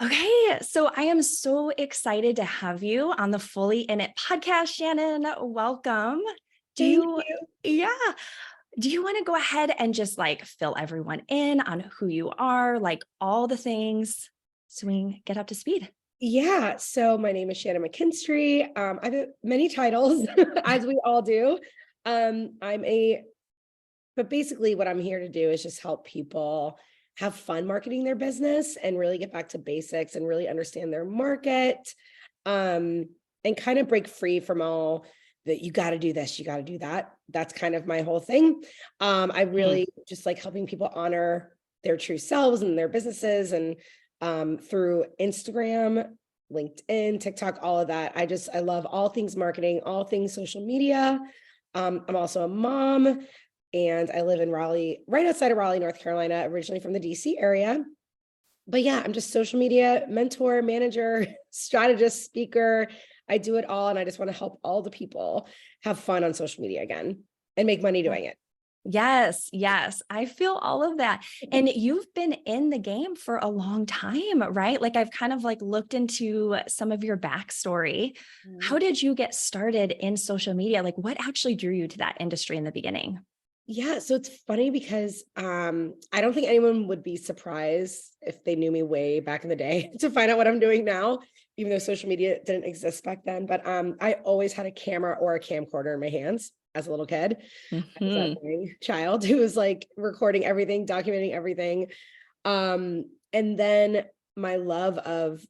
Okay, so I am so excited to have you on the Fully In It podcast, Shannon. Welcome. Do Thank you, you. yeah, do you want to go ahead and just like fill everyone in on who you are, like all the things so we can get up to speed? Yeah, so my name is Shannon McKinstrie. I have many titles, as we all do. I'm a, but basically what I'm here to do is just help people have fun marketing their business and really get back to basics and really understand their market, um, and kind of break free from all that you got to do this, you got to do that. That's kind of my whole thing. I Mm. really just like helping people honor their true selves and their businesses and through Instagram, LinkedIn, TikTok, all of that. I love all things marketing, all things social media. I'm also a mom and I live in Raleigh, right outside of Raleigh, North Carolina, originally from the DC area. But yeah, I'm just social media mentor, manager, strategist, speaker. I do it all. And I just want to help all the people have fun on social media again and make money doing it. Yes, yes. I feel all of that. And you've been in the game for a long time, right? Like I've kind of like looked into some of your backstory. How did you get started in social media? Like what actually drew you to that industry in the beginning? Yeah, so it's funny because I don't think anyone would be surprised if they knew me way back in the day to find out what I'm doing now, even though social media didn't exist back then. But I always had a camera or a camcorder in my hands as a little kid. I was that Mhm. boring child who was like recording everything, documenting everything. And then my love of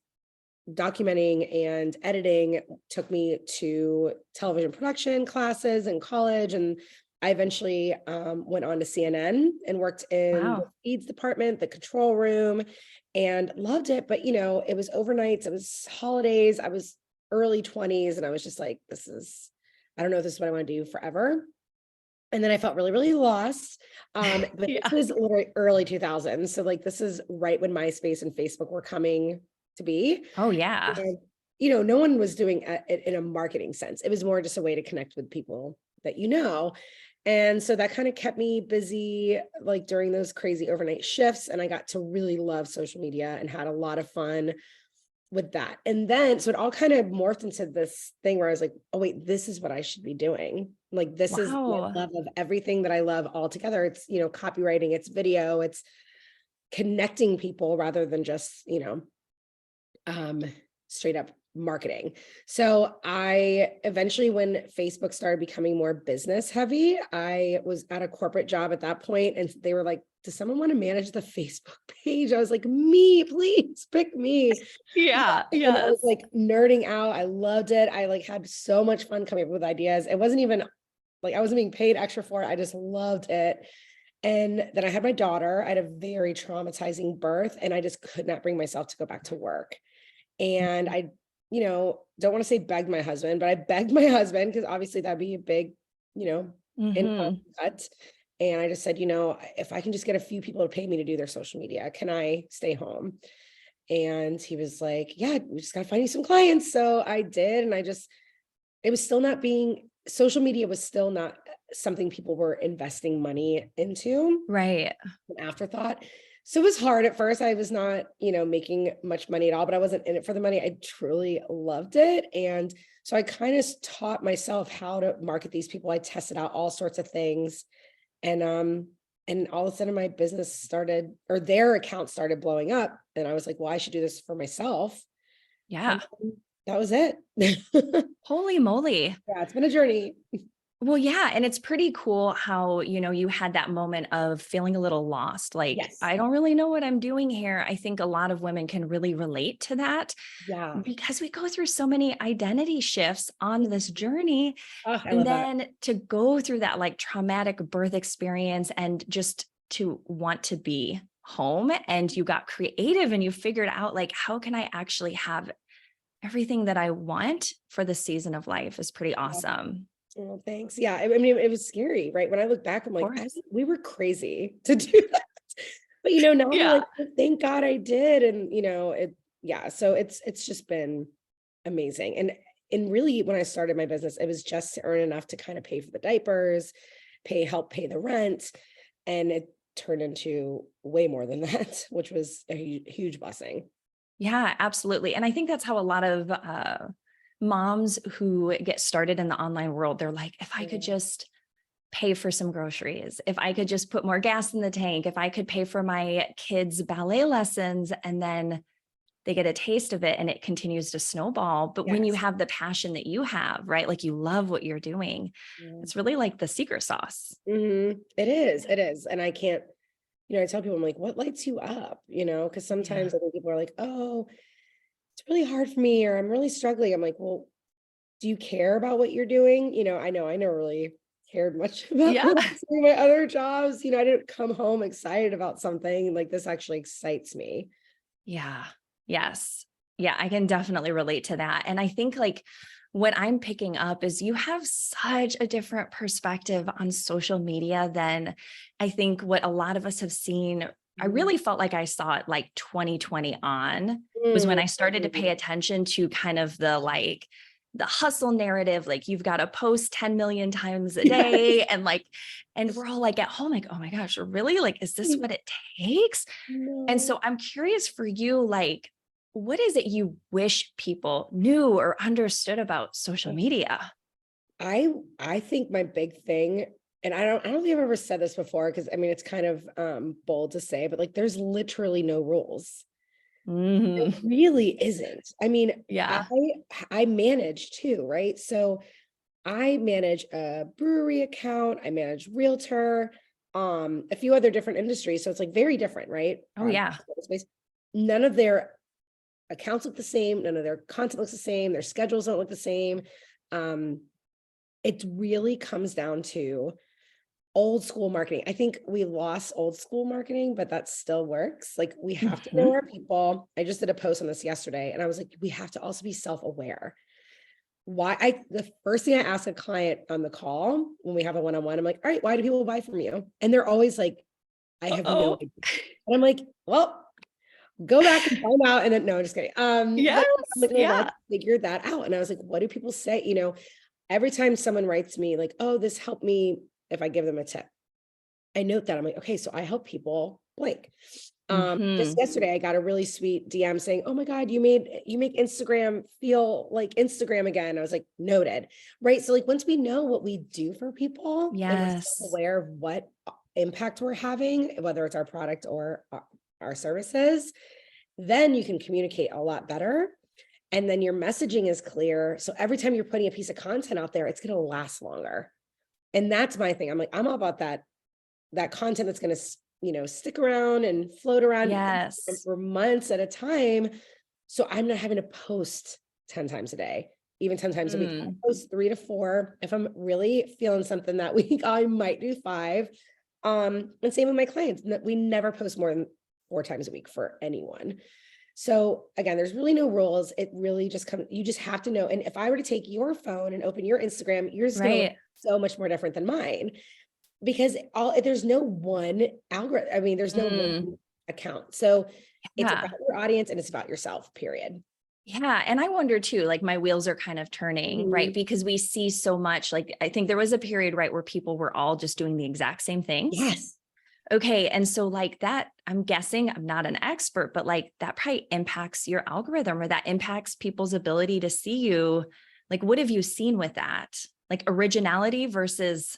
documenting and editing took me to television production classes in college. And I eventually went on to CNN and worked in the Wow. feeds department, the control room, and loved it. But, it was overnights, it was holidays, I was early 20s, and I was just like, I don't know if this is what I want to do forever. And then I felt really, really lost. But this Yeah. was literally early 2000s. So, like, this is right when MySpace and Facebook were coming to be. Oh, yeah. And, no one was doing it in a marketing sense. It was more just a way to connect with people that you know. And so that kind of kept me busy, like during those crazy overnight shifts. And I got to really love social media and had a lot of fun with that. And then, so it all kind of morphed into this thing where I was like, oh, wait, this is what I should be doing. Like, this is my Wow. love of everything that I love all together. It's, copywriting, it's video, it's connecting people rather than just, um, straight up marketing. So I eventually, when Facebook started becoming more business heavy, I was at a corporate job at that point, and they were like, "Does someone want to manage the Facebook page?" I was like, "Me, please pick me." Yeah. And I was Yes. like nerding out. I loved it. I like had so much fun coming up with ideas. It wasn't even like I wasn't being paid extra for it. I just loved it. And then I had my daughter. I had a very traumatizing birth, and I just could not bring myself to go back to work. And I, don't want to say begged my husband, but I begged my husband because obviously that'd be a big, you know, income Hmm. cut. And I just said, if I can just get a few people to pay me to do their social media, can I stay home? And he was like, yeah, we just got to find you some clients. So I did. And it was still not social media was still not something people were investing money into, Right. an afterthought. So it was hard at first. I was not, making much money at all, but I wasn't in it for the money. I truly loved it. And so I kind of taught myself how to market these people. I tested out all sorts of things. And all of a sudden my business started, or their account started blowing up. And I was like, well, I should do this for myself. And Yeah. that was it. Holy moly. Yeah, it's been a journey. Well, yeah, and it's pretty cool how, you had that moment of feeling a little lost. Like, Yes. I don't really know what I'm doing here. I think a lot of women can really relate to that Yeah. because we go through so many identity shifts on this journey. Oh, I And love that. then to go through that like traumatic birth experience and just to want to be home and you got creative and you figured out like, how can I actually have everything that I want for the season of life is pretty Yeah. awesome. Oh, thanks. Yeah, I mean, it was scary, right? When I look back, I'm Of like, course. we were crazy to do that. But now I'm Yeah. like, "Oh, thank God I did." And yeah, so it's just been amazing. And really when I started my business, it was just to earn enough to kind of pay for the diapers, help pay the rent. And it turned into way more than that, which was a huge blessing. Yeah, absolutely. And I think that's how a lot of moms who get started in the online world, they're like, if I could Yeah. just pay for some groceries, if I could just put more gas in the tank, if I could pay for my kids' ballet lessons, and then they get a taste of it and it continues to snowball. But when you Yes. have the passion that you have, right? Like you love what you're doing, Yeah. it's really like the secret sauce. It is. It is. And I can't, I tell people, I'm like, what lights you up? Because Yeah. sometimes I think people are like, oh, it's really hard for me, or I'm really struggling. I'm like, well, do you care about what you're doing? I never really cared much about Yeah. what I was doing my other jobs. I didn't come home excited about something like this actually excites me. Yeah. Yes. Yeah, I can definitely relate to that. And I think like what I'm picking up is you have such a different perspective on social media than I think what a lot of us have seen. I Mhm. really felt like I saw it like 2020 on was when Mm, I started to pay attention to kind of the hustle narrative, like you've got to post 10 million times a Yes. day. And like, and we're all like at home, like, oh my gosh, really? Like, is this what it takes? And No. so I'm curious for you, like, what is it you wish people knew or understood about social media? I think my big thing, and I don't think I've ever said this before, because I mean it's kind of bold to say, but like there's literally no rules. There Mhm. really isn't. I mean, I Yeah. I manage too, right? So I manage a brewery account, I manage realtor, a few other different industries. So it's like very different, right? Oh, yeah. Space. None of their accounts look the same, none of their content looks the same, their schedules don't look the same. Um, it really comes down to old school marketing. I think we lost old school marketing, but that still works. Like we have to know Mhm. our people. I just did a post on this yesterday and I was like, we have to also be self-aware. The first thing I ask a client on the call when we have a one-on-one, I'm like, all right, why do people buy from you? And they're always like, I have no Uh-oh. idea. And I'm like, well, go back and find out. And then no, I'm just kidding. But I'm Yes. like, well, Yeah. let's figure that out. And I was like, what do people say? Every time someone writes me like, oh, this helped me, if I give them a tip, I note that. I'm like, okay, so I help people blank. Just Mhm. yesterday I got a really sweet DM saying, oh my God, you make Instagram feel like Instagram again. I was like, noted. Right. So like once we know what we do for people and we're Yes. aware of what impact we're having, whether it's our product or our services, then you can communicate a lot better. And then your messaging is clear. So every time you're putting a piece of content out there, it's going to last longer. And that's my thing. I'm like, I'm all about that content that's going to, stick around and float around Yes. for months at a time. So I'm not having to post 10 times a day, even 10 times a week. I Mm. post 3 to 4. If I'm really feeling something that week, I might do 5. And same with my clients. We never post more than 4 times a week for anyone. So again, there's really no rules. It really just comes, you just have to know. And if I were to take your phone and open your Instagram, yours is going to look Right. so much more different than mine, because there's no one algorithm. I mean, there's no Mm. one account. So it's about Yeah. your audience and it's about yourself, period. Yeah. And I wonder too, like my wheels are kind of turning, right? Mhm. Because we see so much, like I think there was a period, right, where people were all just doing the exact same things. Yes. Okay. And so like that, I'm guessing I'm not an expert, but like that probably impacts your algorithm or that impacts people's ability to see you. Like, what have you seen with that? Like originality versus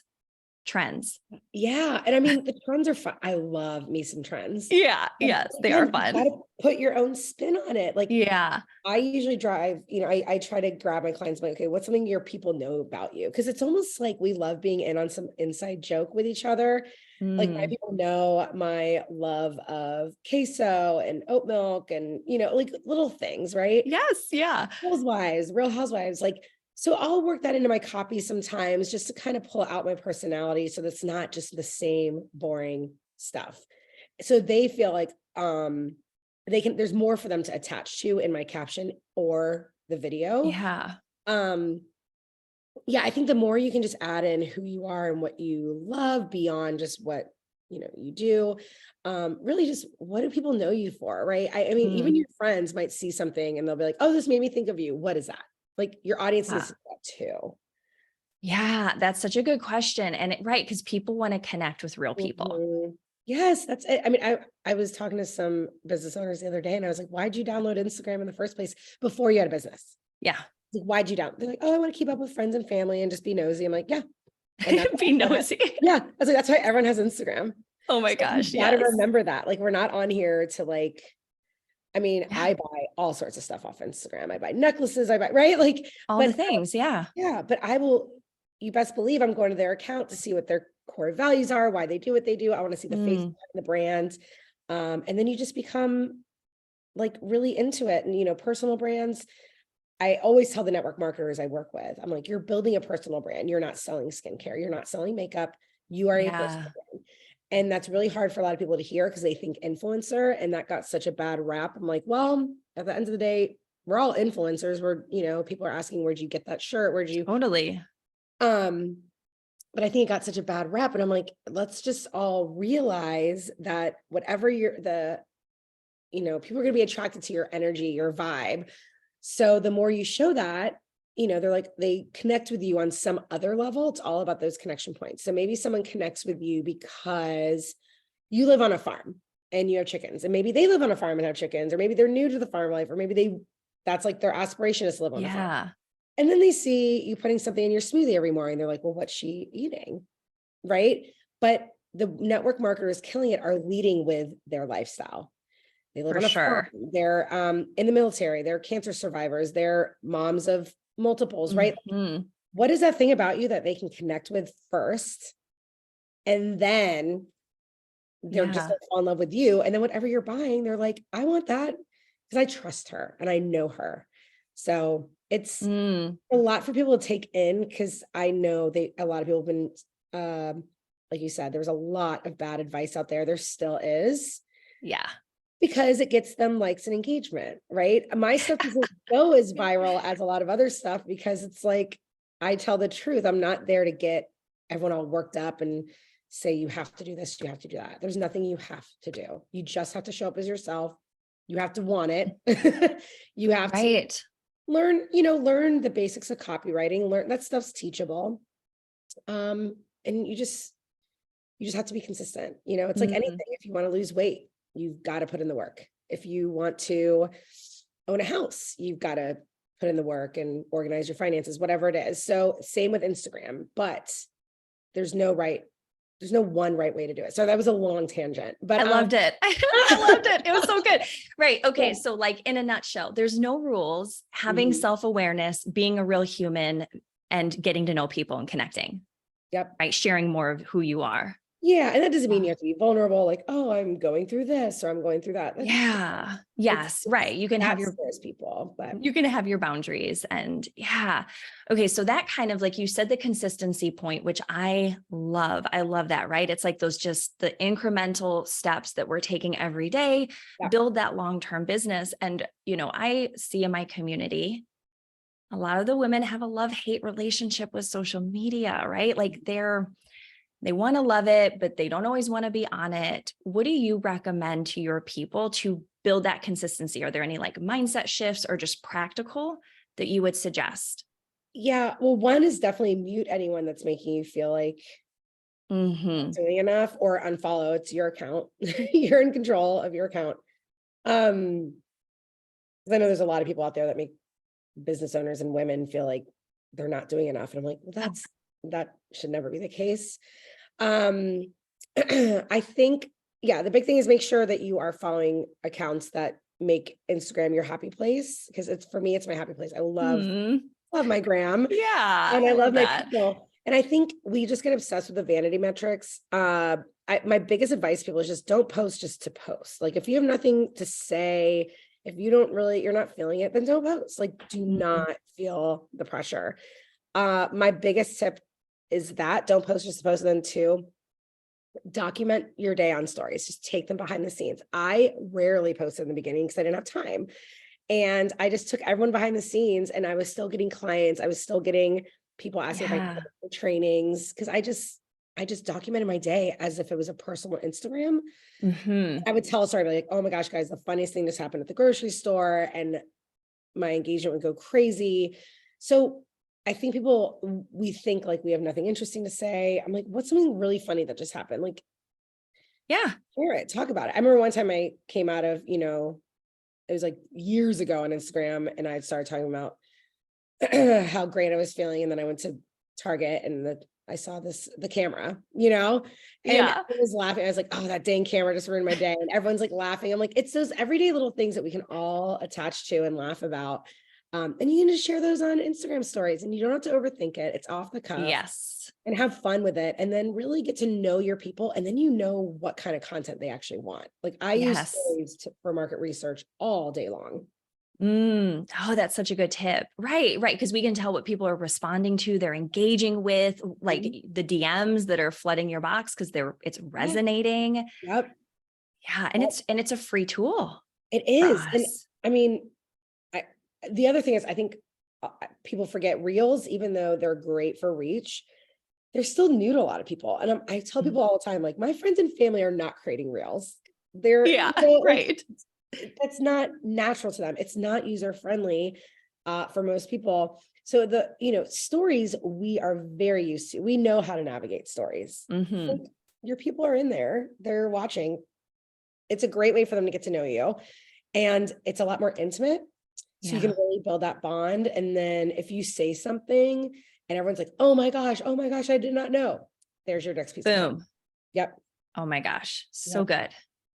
trends. Yeah. And I mean, the trends are fun. I love me some trends. Yeah. But Yes, they are again, you fun. gotta put your own spin on it. Like Yeah. I usually drive, I try to grab my clients, like, okay, what's something your people know about you? Because it's almost like we love being in on some inside joke with each other. Like my Mm. people know my love of queso and oat milk and, like little things, right? Yes. Yeah. Housewives, Real Housewives, like, so I'll work that into my copy sometimes just to kind of pull out my personality so that's not just the same boring stuff. So they feel like there's more for them to attach to in my caption or the video. Yeah. Um yeah, I think the more you can just add in who you are and what you love beyond just what you do, really just what do people know you for, right? I mean, even Mm. your friends might see something and they'll be like, oh, this made me think of you. What is that? Like your audience needs Yeah. to see that too. Yeah. That's such a good question. And right. Because people want to connect with real people. Mhm. Yes, that's it. I mean, I was talking to some business owners the other day and I was like, why'd you download Instagram in the first place before you had a business? Yeah. Like, why'd you down? They're like, oh, I want to keep up with friends and family and just be nosy. I'm like, yeah. And that's Be why, nosy. yeah. I was like, that's why everyone has Instagram. Oh my So gosh. you got to Yes. remember that. Like, we're not on here to like, I mean, Yeah. I buy all sorts of stuff off Instagram. I buy necklaces, I buy, right? Like, All the but things. Yeah. yeah, but I will, you best believe I'm going to their account to see what their core values are, why they do what they do. I want to see the face Mm, behind the brand. And then you just become like really into it. And, you know, personal brands, I always tell the network marketers I work with, I'm like, you're building a personal brand. You're not selling skincare. You're not selling makeup. You are a personal yeah. brand. And that's really hard for a lot of people to hear because they think influencer, and that got such a bad rap. I'm like, well, at the end of the day, we're all influencers. We're, you know, people are asking, where'd you get that shirt? Where'd you, Totally. um, but I think it got such a bad rap. And I'm like, let's just all realize that whatever you know, people are going to be attracted to your energy, your vibe. So the more you show that, you know, they're like, they connect with you on some other level. It's all about those connection points. So maybe someone connects with you because you live on a farm and you have chickens, and maybe they live on a farm and have chickens, or maybe they're new to the farm life, or maybe that's like their aspiration is to live on the farm. Yeah. And then they see you putting something in your smoothie every morning. They're like, well, what's she eating? Right. But the network marketers killing it are leading with their lifestyle. They live For on a farm. sure. They're in the military. They're cancer survivors. They're moms of multiples, right? Hmm. What is that thing about you that they can connect with first? And then they're just Yeah. gonna fall in love with you. And then whatever you're buying, they're like, I want that because I trust her and I know her. So it's Mm, a lot for people to take in, because I know a lot of people have been, like you said, there was a lot of bad advice out there. There still is, yeah. because it gets them likes and engagement, right? My stuff doesn't go as viral as a lot of other stuff because it's like, I tell the truth. I'm not there to get everyone all worked up and say, you have to do this, you have to do that. There's nothing you have to do. You just have to show up as yourself. You have to want it. You have to Right. learn the basics of copywriting, learn that stuff's teachable. And you just have to be consistent. You know, it's like Mm, anything. If you want to lose weight, you've got to put in the work. If you want to own a house, you've got to put in the work and organize your finances, whatever it is. So same with Instagram, but there's no one right way to do it. So that was a long tangent, but I loved it. I loved it. It was so good. Right. Okay. yeah. So like in a nutshell, there's no rules, having Mhm. self-awareness, being a real human, and getting to know people and connecting, Yep. right? Sharing more of who you are. Yeah. And that doesn't mean you Wow. have to be vulnerable, like, oh, I'm going through this or I'm going through that. Yeah. It's, Yes. Right. that scares people, but You can have your boundaries, and yeah. Okay. So that kind of, like you said, the consistency point, which I love. I love that, right? It's like those, just the incremental steps that we're taking every day, yeah. build that long-term business. And, I see in my community, a lot of the women have a love-hate relationship with social media, right? Like they want to love it, but they don't always want to be on it. What do you recommend to your people to build that consistency? Are there any like mindset shifts or just practical that you would suggest? Yeah. Well, one is definitely mute anyone that's making you feel like Hmm. doing enough, or unfollow. It's your account. You're in control of your account. 'Cause I know there's a lot of people out there that make business owners and women feel like they're not doing enough. And I'm like, well, that should never be the case. Um, I think, yeah, the big thing is make sure that you are following accounts that make Instagram your happy place. Because for me, it's my happy place. I Hmm. love my gram Yeah, and I I love love my that. people. And I think we just get obsessed with the vanity metrics. My biggest advice to people is just don't post just to post. Like, if you have nothing to say, if you're not feeling it, then don't post. Like, do Mhm. not feel the pressure. My biggest tip is that don't post just to post. And then two, document your day on stories. Just take them behind the scenes. I rarely posted in the beginning because I didn't have time. And I just took everyone behind the scenes, and I was still getting clients. I was still getting people asking if I could Yeah. go to trainings, because I just documented my day as if it was a personal Instagram. Hmm. I would tell a story like, oh my gosh, guys, the funniest thing just happened at the grocery store, and my engagement would go crazy. So I think we think like we have nothing interesting to say. I'm like, what's something really funny that just happened? Like, Yeah. Share it, talk about it. I remember one time I came out of, it was like years ago on Instagram, and I started talking about how great I was feeling. And then I went to Target and I saw the camera, and I Yeah. was laughing. I was like, oh, that dang camera just ruined my day. And everyone's like laughing. I'm like, it's those everyday little things that we can all attach to and laugh about. And you can just share those on Instagram stories, and you don't have to overthink it. It's off the cuff, Yes. and have fun with it. And then really get to know your people. And then you know what kind of content they actually want. Like I use Yes. stories for market research all day long. Oh, that's such a good tip. Right. Right. Because we can tell what people are responding to, they're engaging with, like Mhm. the DMs that are flooding your box because it's Yeah. resonating. Yep. Yeah. And Yep. it's a free tool It for is. And us. I mean, I the other thing is I think people forget reels, even though they're great for reach, they're still new to a lot of people. And I tell Mm. people all the time, like my friends and family are not creating reels. They're, Yeah. like Right. that's not natural to them. It's not user friendly for most people. So stories we are very used to. We know how to navigate stories. Hmm. Like, your people are in there, they're watching. It's a great way for them to get to know you. And it's a lot more intimate. So you can Yeah. really build that bond. And then if you say something and everyone's like, oh my gosh, I did not know. There's your next piece of content. Boom. Yep. Oh my gosh. So Yep. good.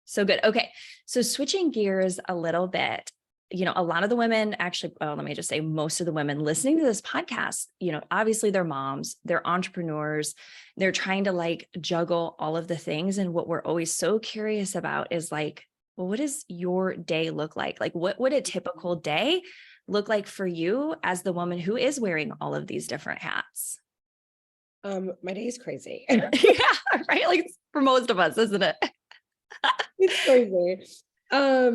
So good. Okay. So switching gears a little bit, a lot of the women actually, well, let me just say most of the women listening to this podcast, obviously they're moms, they're entrepreneurs, they're trying to like juggle all of the things. And what we're always so curious about is like, well, what does your day look like? Like, what would a typical day look like for you as the woman who is wearing all of these different hats? My day is crazy. Yeah, right. Like for most of us, isn't it? It's crazy. I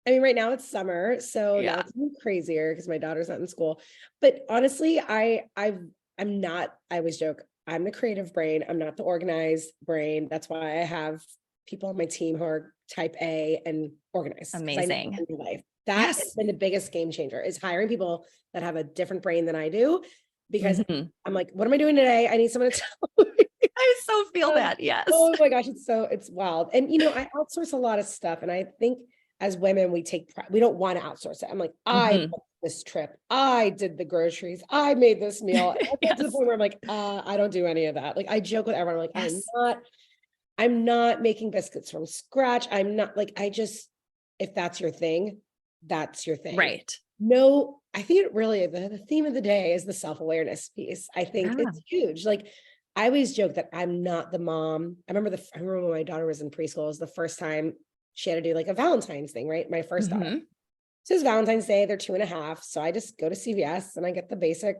mean, right now it's summer, so now Yeah. it's even crazier because my daughter's not in school. But honestly, I'm not, I always joke, I'm the creative brain. I'm not the organized brain. That's why I have people on my team who are type A and organized, because I know Amazing. in my life. That has Yes. been the biggest game changer, is hiring people that have a different brain than I do, because Mhm. I'm like, what am I doing today? I need someone to tell me. I so feel Um, that. Yes. oh my gosh, it's wild. And I outsource a lot of stuff. And I think as women, we don't want to outsource it. I'm like, I Mhm. booked this trip, I did the groceries, I made this meal. And I get to the Yes. point where I'm like, I don't do any of that. Like I joke with everyone, I'm like, Yes. I'm not making biscuits from scratch. I'm not like, if that's your thing, that's your thing. Right. No, I think it really, the theme of the day is the self-awareness piece. I think Yeah. it's huge. Like I always joke that I'm not the mom. I remember when my daughter was in preschool, it was the first time she had to do like a Valentine's thing, right? My first daughter. Mhm. So it's Valentine's Day, they're 2.5. So I just go to CVS and I get the basic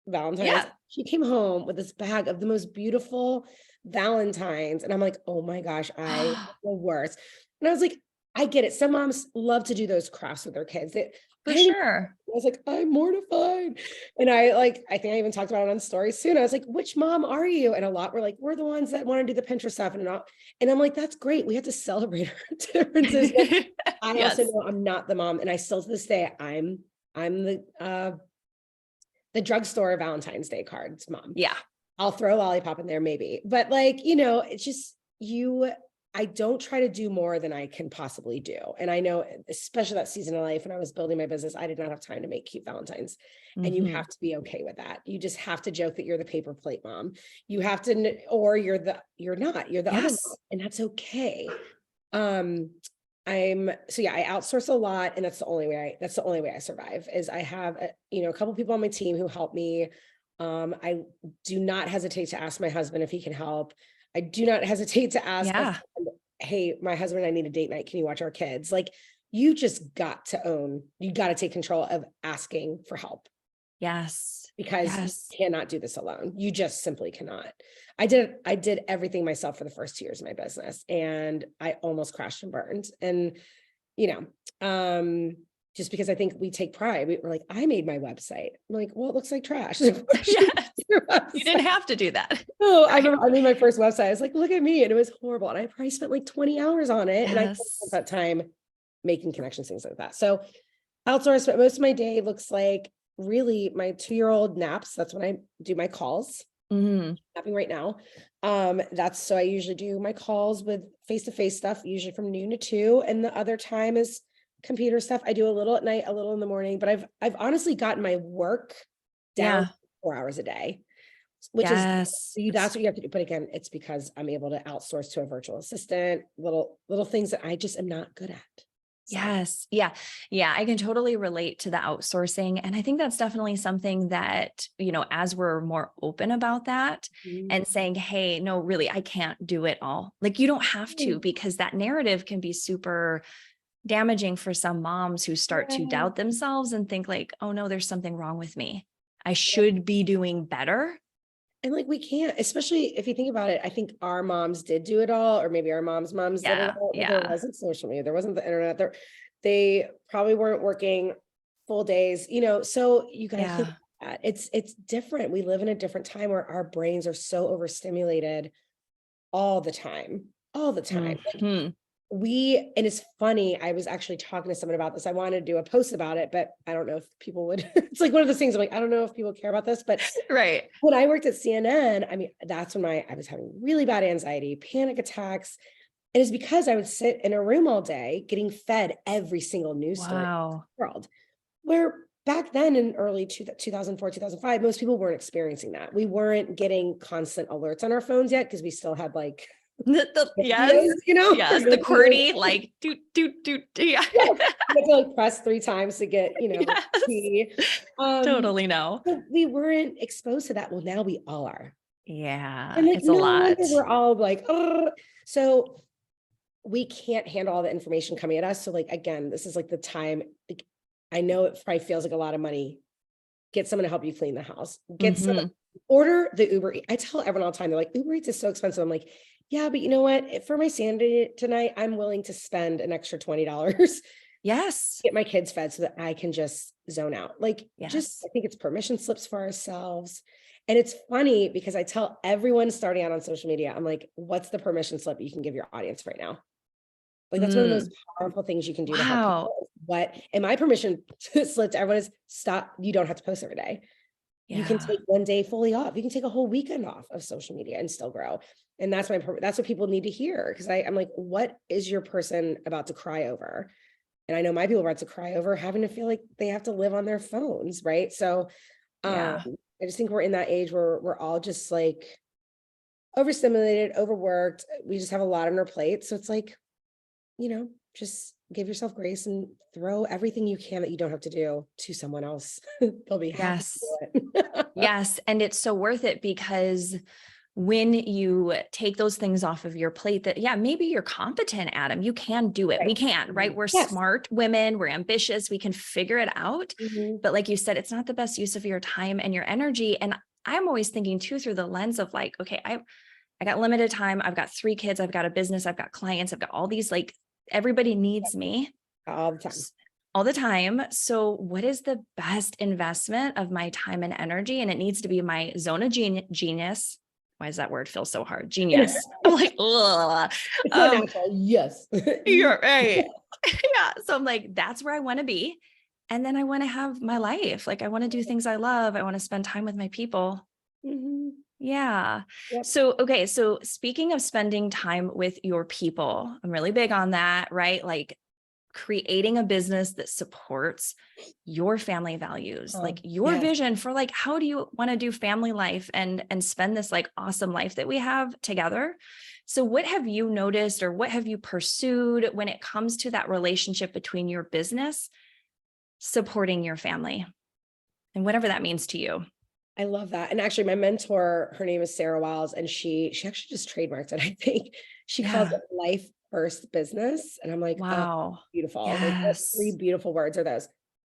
Valentine's. Yeah. She came home with this bag of the most beautiful Valentines. And I'm like, oh my gosh, the worst. And I was like, I get it. Some moms love to do those crafts with their kids. I For didn't even, sure. I was like, I'm mortified. And I think I even talked about it on stories soon. I was like, which mom are you? And a lot were like, we're the ones that want to do the Pinterest stuff. And I'm like, that's great. We have to celebrate our differences. But I also Yes. know I'm not the mom. And I still to this day, I'm the drugstore Valentine's Day cards mom. Yeah. I'll throw a lollipop in there maybe, but it's just I don't try to do more than I can possibly do. And I know, especially that season of life when I was building my business, I did not have time to make cute Valentines. And you Mhm. have to be okay with that. You just have to joke that you're the paper plate mom. You have to, or you're not, you're the other mom, Yes. and that's okay. Um, I outsource a lot, and that's the only way I survive. Is I have a couple people on my team who help me. I do not hesitate to ask my husband if he can help. I do not hesitate to ask a Yeah. friend, hey, my husband and I need a date night, can you watch our kids? Like, you got to take control of asking for help, Yes. because you Yes. cannot do this alone. You just simply cannot. I did everything myself for the first 2 years of my business, and I almost crashed and burned. And, you know, um, just because I think we take pride, we're like, I made my website. I'm like, well, it looks like trash. Of course you Yes. made your You didn't website. have to do that. Oh, I Right. remember I made my first website. I was like, look at me. And it was horrible. And I probably spent like 20 hours on it. And I spent Yes. that time making connections, things like that. So outsourced, but most of my day looks like really my 2-year-old naps. That's when I do my calls. Mhm. happening right now. That's so I usually do my calls with face-to-face stuff, usually from noon to 2, and the other time is computer stuff. I do a little at night, a little in the morning, but I've honestly gotten my work down Yeah. to 4 hours a day, which is Yes. that's what you have to do. But again, it's because I'm able to outsource to a virtual assistant, little things that I just am not good at. So Yes. Yeah. Yeah. I can totally relate to the outsourcing. And I think that's definitely something that, as we're more open about that mhm. and saying, hey, no, really, I can't do it all. Like you don't have to, because that narrative can be super damaging for some moms who start to Yeah. doubt themselves and think like, oh no, there's something wrong with me. I should be doing better. And like we can't, especially if you think about it, I think our moms did do it all, or maybe our moms did it Yeah. all, but there Yeah. wasn't social media, there wasn't the internet, they probably weren't working full days, so you got to think Yeah. that it's different. We live in a different time where our brains are so overstimulated all the time, all the time. Hmm. And it's funny, I was actually talking to someone about this. I wanted to do a post about it, but I don't know if people would, it's like one of those things I'm like, I don't know if people care about this, but Right. when I worked at CNN, I mean, that's when I was having really bad anxiety, panic attacks. And it's because I would sit in a room all day getting fed every single news story in Wow. the world. Where back then in early 2004, 2005, most people weren't experiencing that. We weren't getting constant alerts on our phones yet because we still had like Yes. videos, Yes. The QWERTY, like doot, doot, doot. Yeah. yeah, you had to like press 3 times to get, Yes. tea. Um, Totally no. so we weren't exposed to that. Well, now we all are. Yeah. And like, It's a no wonder lot. we're all like, oh, so we can't handle all the information coming at us. So like, again, this is like the time, like, I know it probably feels like a lot of money. Get someone to help you clean the house. Get someone, Hmm. order the Uber. I tell everyone all the time, they're like, Uber Eats is so expensive. I'm like, yeah, but you know what? For my sanity tonight, I'm willing to spend an extra $20 Yes. get my kids fed so that I can just zone out. Like, just, Yes. I think it's permission slips for ourselves. And it's funny because I tell everyone starting out on social media, I'm like, what's the permission slip you can give your audience right now? Like, that's one of the most Mm. powerful things you can do to help Wow. people. And my permission slip to everyone is stop. You don't have to post every day. You can Yeah. take one day fully off. You can take a whole weekend off of social media and still grow. And that's what people need to hear. Cause I'm like, what is your person about to cry over? And I know my people are about to cry over having to feel like they have to live on their phones. Right. So Yeah. I just think we're in that age where we're all just like overstimulated, overworked. We just have a lot on our plate. So it's like, just give yourself grace and throw everything you can that you don't have to do to someone else. They'll be happy to Yes. do it. Yes. And it's so worth it because when you take those things off of your plate that, yeah, maybe you're competent at them. You can do it. Right. We can, right? Mhm. We're Yes. smart women. We're ambitious. We can figure it out. Mhm. But like you said, it's not the best use of your time and your energy. And I'm always thinking too, through the lens of like, okay, I got limited time. I've got 3 kids. I've got a business. I've got clients. I've got all these, like, everybody needs me All the time. all the time. So what is the best investment of my time and energy? And it needs to be my zone of genius. Why does that word feel so hard? Genius. I'm like, ugh. It's so natural. Yes. You're right. Yeah. So I'm like, that's where I want to be. And then I want to have my life. Like I want to do things I love. I want to spend time with my people. Mhm. Yeah. Yep. So, okay. So speaking of spending time with your people, I'm really big on that, right? Like creating a business that supports your family values, like your Yes. vision for like, how do you want to do family life and spend this like awesome life that we have together? So what have you noticed or what have you pursued when it comes to that relationship between your business supporting your family and whatever that means to you? I love that. And actually my mentor, her name is Sarah Wiles, and she actually just trademarked it, I think. She calls Yeah. it life first business. And I'm like, oh, Wow. beautiful. Like what 3 Yes. beautiful words are those?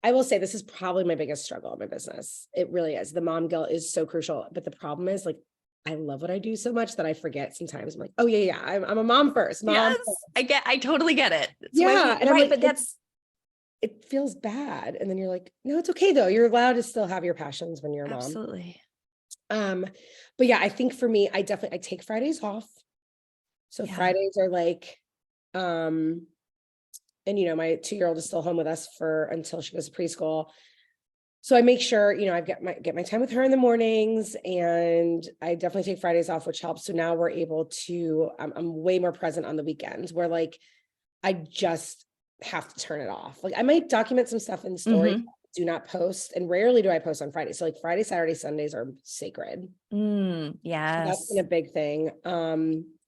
I will say this is probably my biggest struggle in my business. It really is. The mom guilt is so crucial. But the problem is like I love what I do so much that I forget sometimes. I'm like, oh yeah, I'm a mom first. Mom Yes. first. I totally get it. That's why Yeah. And I'm right. like, But that's, it feels bad. And then you're like, no, it's okay though. You're allowed to still have your passions when you're a mom. absolutely. Um, but yeah, I think for me, I take Fridays off. So Yeah. Fridays are like, um, and my 2-year-old is still home with us until she goes to preschool. so I make sure, I get my time with her in the mornings, and I definitely take Fridays off, which helps. So now we're able to, I'm way more present on the weekends, where like, I just have to turn it off. Like I might document some stuff in story, do not post, and rarely do I post on Friday. So like Friday, Saturday, Sundays are sacred. So that's been Yes. a big thing.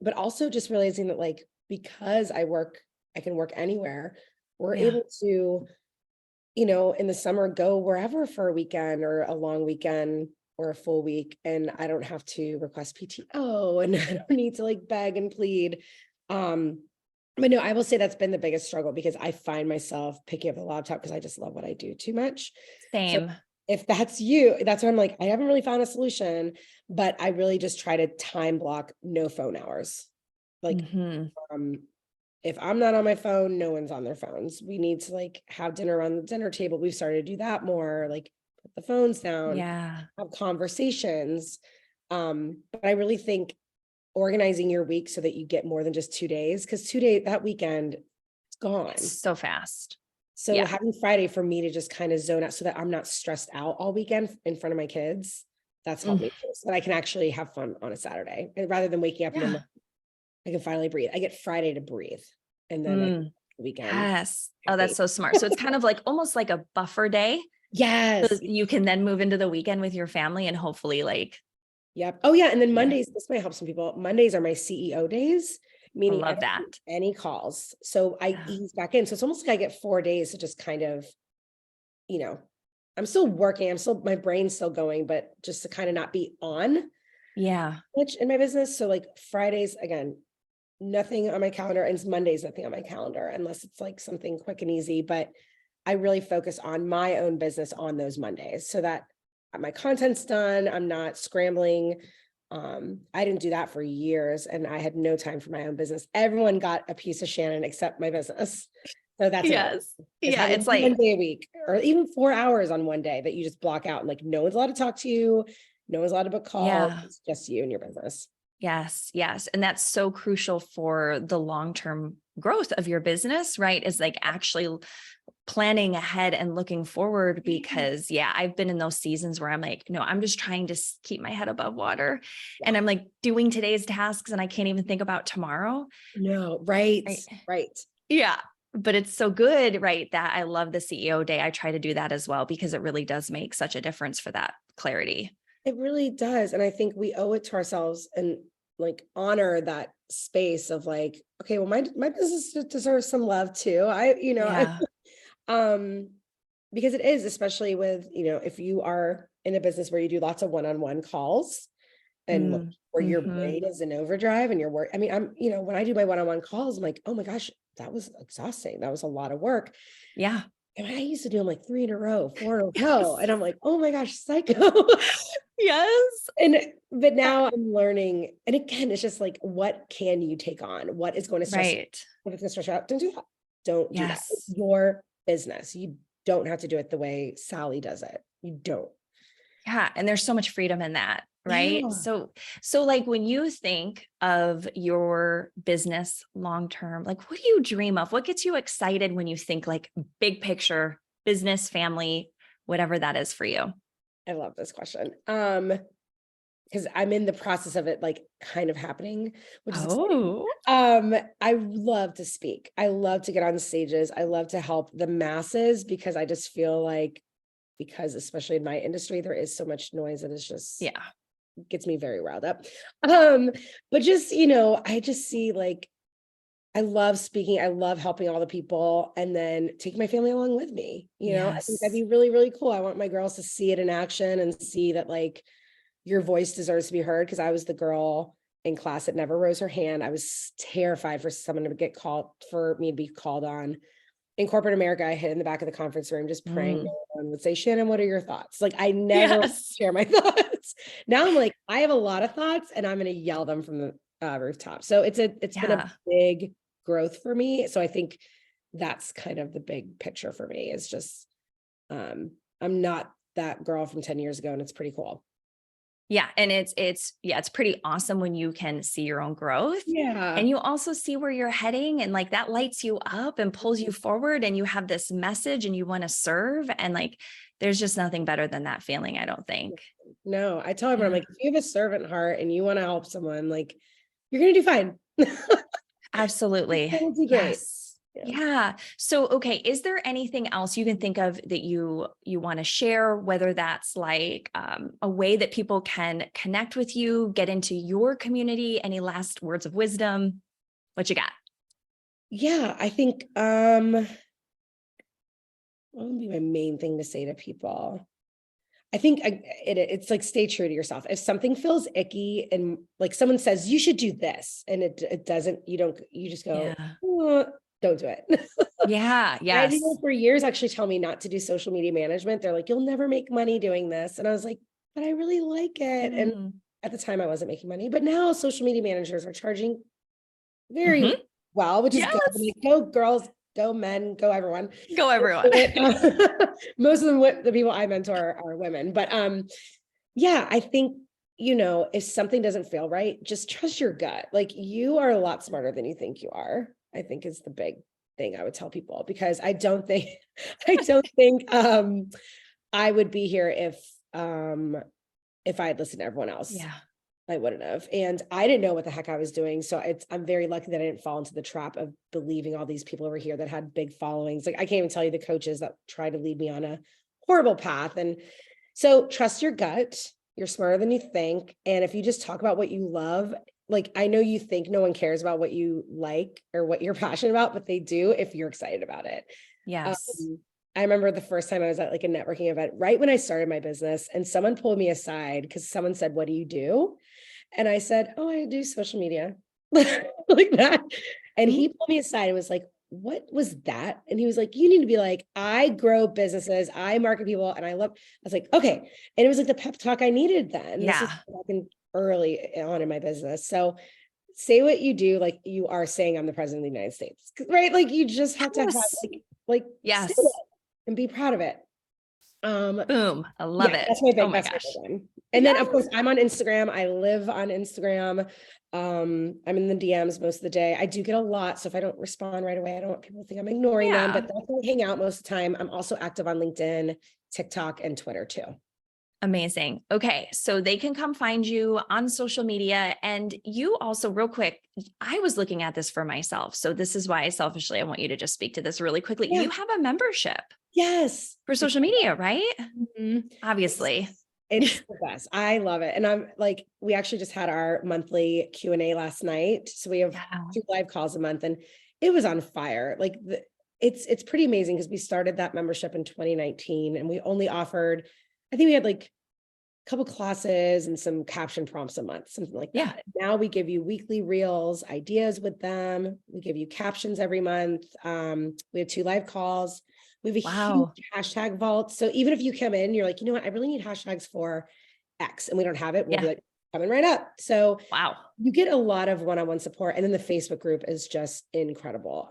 But also just realizing that like, because I can work anywhere, we're Yeah. able to, in the summer, go wherever for a weekend or a long weekend or a full week. And I don't have to request PTO, and I don't need to like beg and plead. But no, I will say that's been the biggest struggle, because I find myself picking up the laptop because I just love what I do too much. So Same. if that's you, that's where I'm like, I haven't really found a solution, but I really just try to time block no phone hours. Like, um, if I'm not on my phone, no one's on their phones. We need to like have dinner on the dinner table. We've started to do that more, like put the phones down, Yeah. have conversations. But I really think organizing your week so that you get more than just 2 days, because 2 days, that weekend, it's gone. So fast. So Yeah. having Friday for me to just kind of zone out so that I'm not stressed out all weekend in front of my kids, that's helped Mm, me too, so that I can actually have fun on a Saturday. And rather than waking up in the yeah. morning, I can finally breathe. I get Friday to breathe. And then Mm, the weekend. yes. Oh, that's Happy. so smart. So it's kind of like almost like a buffer day. So Yes. you can then move into the weekend with your family and hopefully like, Yep. Oh yeah. And then yeah, Mondays, this might help some people. Mondays are my CEO days, I meaning I love don't do that. any calls. So I Yeah. ease back in. So it's almost like I get 4 days to just kind of, you know, I'm still working. My brain's still going, but just to kind of not be on Yeah. much in my business. So like Fridays, again, nothing on my calendar, and Mondays, nothing on my calendar, unless it's like something quick and easy. But I really focus on my own business on those Mondays so that my content's done. I'm not scrambling. I didn't do that for years, and I had no time for my own business. Everyone got a piece of Shannon except my business. So that's enough. Yes. Is Yeah. having It's one like, day a week, or even 4 hours on one day that you just block out, and like no one's allowed to talk to you, no one's allowed to book calls. yeah. It's just you and your business. Yes, yes. And that's so crucial for the long-term growth of your business, right? Is like actually planning ahead and looking forward, because yeah, I've been in those seasons where I'm like, no, I'm just trying to keep my head above water. Yeah. And I'm like doing today's tasks and I can't even think about tomorrow. No, right, Right. right. Yeah. But it's so good, right? That I love the CEO day. I try to do that as well because it really does make such a difference for that clarity. It really does. And I think we owe it to ourselves and like honor that space of like, okay, well, my business deserves some love too. Yeah. Um, because it is, especially with, if you are in a business where you do lots of one-on-one calls, and where your Mm-hmm. brain is in overdrive and your work. I mean, when I do my one-on-one calls, I'm like, oh my gosh, that was exhausting. That was a lot of work. Yeah. And I used to do them like 3 in a row, 4 in a row. Yes. And I'm like, oh my gosh, psycho. Yes. But now I'm learning. And again, it's just like, what can you take on? What is going to stress you? Right. If it's going to stress you out, don't do that. Don't do that. It's Yes. your business. You don't have to do it the way Sally does it. You don't. Yeah. And there's so much freedom in that. Right. Yeah. So like when you think of your business long term, like what do you dream of? What gets you excited when you think like big picture, business, family, whatever that is for you? I love this question. Because I'm in the process of it like kind of happening, which is exciting. Oh, I love to speak. I love to get on stages. I love to help the masses, because I just feel like, because especially in my industry, there is so much noise that is just yeah. gets me very riled up. But just, I just see like, I love speaking. I love helping all the people, and then take my family along with me. I think that'd Yes. be really, really cool. I want my girls to see it in action and see that like your voice deserves to be heard. Because I was the girl in class that never rose her hand. I was terrified for someone to for me to be called on. In corporate America, I hid in the back of the conference room just praying Mm. no one would say, Shannon, what are your thoughts? Like I never Yes. share my thoughts. Now I'm like, I have a lot of thoughts, and I'm going to yell them from the rooftop. So it's been a Yeah. big growth for me. So I think that's kind of the big picture for me, is just I'm not that girl from 10 years ago, and it's pretty cool. Yeah. And it's pretty awesome when you can see your own growth Yeah. and you also see where you're heading and like that lights you up and pulls you forward and you have this message and you want to serve. And like, there's just nothing better than that feeling, I don't think. No, I tell everyone, I'm Yeah. like, if you have a servant heart and you want to help someone, like, you're going to do fine. Absolutely. It'll do great. Yes. Yeah. Yeah. So, okay. Is there anything else you can think of that you want to share, whether that's like a way that people can connect with you, get into your community? Any last words of wisdom? What you got? Yeah. I think, what would be my main thing to say to people? I think it's like, stay true to yourself. If something feels icky and like someone says you should do this and it doesn't, you just go, Yeah. don't do it. Yeah. I had people Yes. for years actually tell me not to do social media management. They're like, you'll never make money doing this. And I was like, but I really like it. And Mm. at the time I wasn't making money, but now social media managers are charging very Mhm. well, which is good. I'm Yes. like, go girls, go men, go everyone. Go everyone. Most of them, the people I mentor are women, but yeah, I think, if something doesn't feel right, just trust your gut. Like, you are a lot smarter than you think you are, I think, is the big thing I would tell people, because I don't think I don't think I would be here if I had listened to everyone else. Yeah. I wouldn't have. And I didn't know what the heck I was doing. So I'm very lucky that I didn't fall into the trap of believing all these people over here that had big followings. Like, I can't even tell you the coaches that tried to lead me on a horrible path. And so trust your gut. You're smarter than you think. And if you just talk about what you love, like, I know you think no one cares about what you like or what you're passionate about, but they do if you're excited about it. Yes. Um, I remember the first time I was at like a networking event right when I started my business, and someone pulled me aside because someone said, "What do you do?" And I said, "Oh, I do social media." Like that. And Mhm. he pulled me aside and was like, "What was that?" And he was like, "You need to be like, I grow businesses, I market people, and I love." I was like, "Okay." And it was like the pep talk I needed then. This is Yeah. back in early on in my business. So say what you do, like you are saying I'm the president of the United States, right? Like, you just have to have Yes. like say it Yes. and be proud of it. Um, Boom. I love yeah, it. that's my Oh big, my that's my big gosh. one. And then of Yes. course I'm on Instagram. I live on Instagram. I'm in the DMs most of the day. I do get a lot. So if I don't respond right away, I don't want people to think I'm ignoring them, but Yeah. that's where I hang out most of the time. I'm also active on LinkedIn, TikTok, and Twitter too. Amazing. Okay. So they can come find you on social media. And you also, real quick, I was looking at this for myself. So this is why selfishly, I want you to just speak to this really quickly. Yeah. You have a membership Yes. for social media, right? Mhm. It's Obviously. it's the best. I love it. And I'm like, we actually just had our monthly Q&A last night. So we have Yeah. 2 live calls a month, and it was on fire. Like, it's pretty amazing because we started that membership in 2019 and we only offered, I think we had like a couple classes and some caption prompts a month, something like Yeah. that. Now we give you weekly reels, ideas with them. We give you captions every month. We have 2 live calls. We have a huge Wow. hashtag vault. So even if you come in, you're like, you know what, I really need hashtags for X, and we don't have it, we'll be Yeah. like, coming right up. So Wow. you get a lot of one-on-one support. And then the Facebook group is just incredible.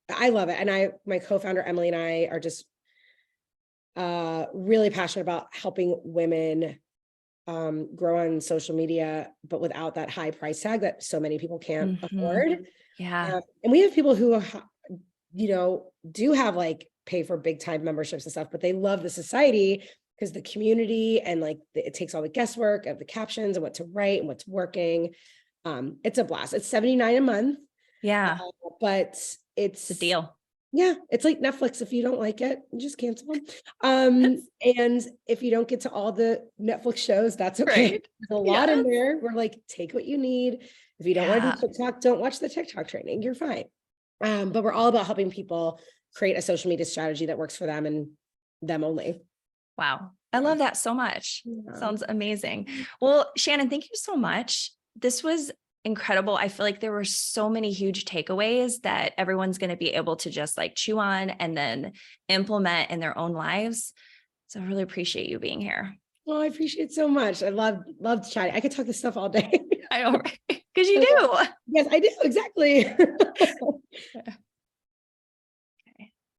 I love it. And my co-founder, Emily, and I are just really passionate about helping women grow on social media, but without that high price tag that so many people can't Mhm. afford. Yeah. And we have people who, do have like pay for big time memberships and stuff, but they love the society because the community and like it takes all the guesswork of the captions and what to write and what's working. It's a blast. It's $79 a month, Yeah. but It's a it's, deal. yeah, it's like Netflix. If you don't like it, you just cancel them. And if you don't get to all the Netflix shows, that's okay. Right. There's a lot in Yes. there. We're like, take what you need. If you don't want to Yeah. do TikTok, don't watch the TikTok training. You're fine. But we're all about helping people create a social media strategy that works for them and them only. Wow. I Yeah. love that so much. Yeah. Sounds amazing. Well, Shannon, thank you so much. This was incredible. I feel like there were so many huge takeaways that everyone's going to be able to just like chew on and then implement in their own lives. So I really appreciate you being here. Well, I appreciate it so much. I loved chatting. I could talk this stuff all day. I know, right? Because you I love- do. Yes, I do. Exactly.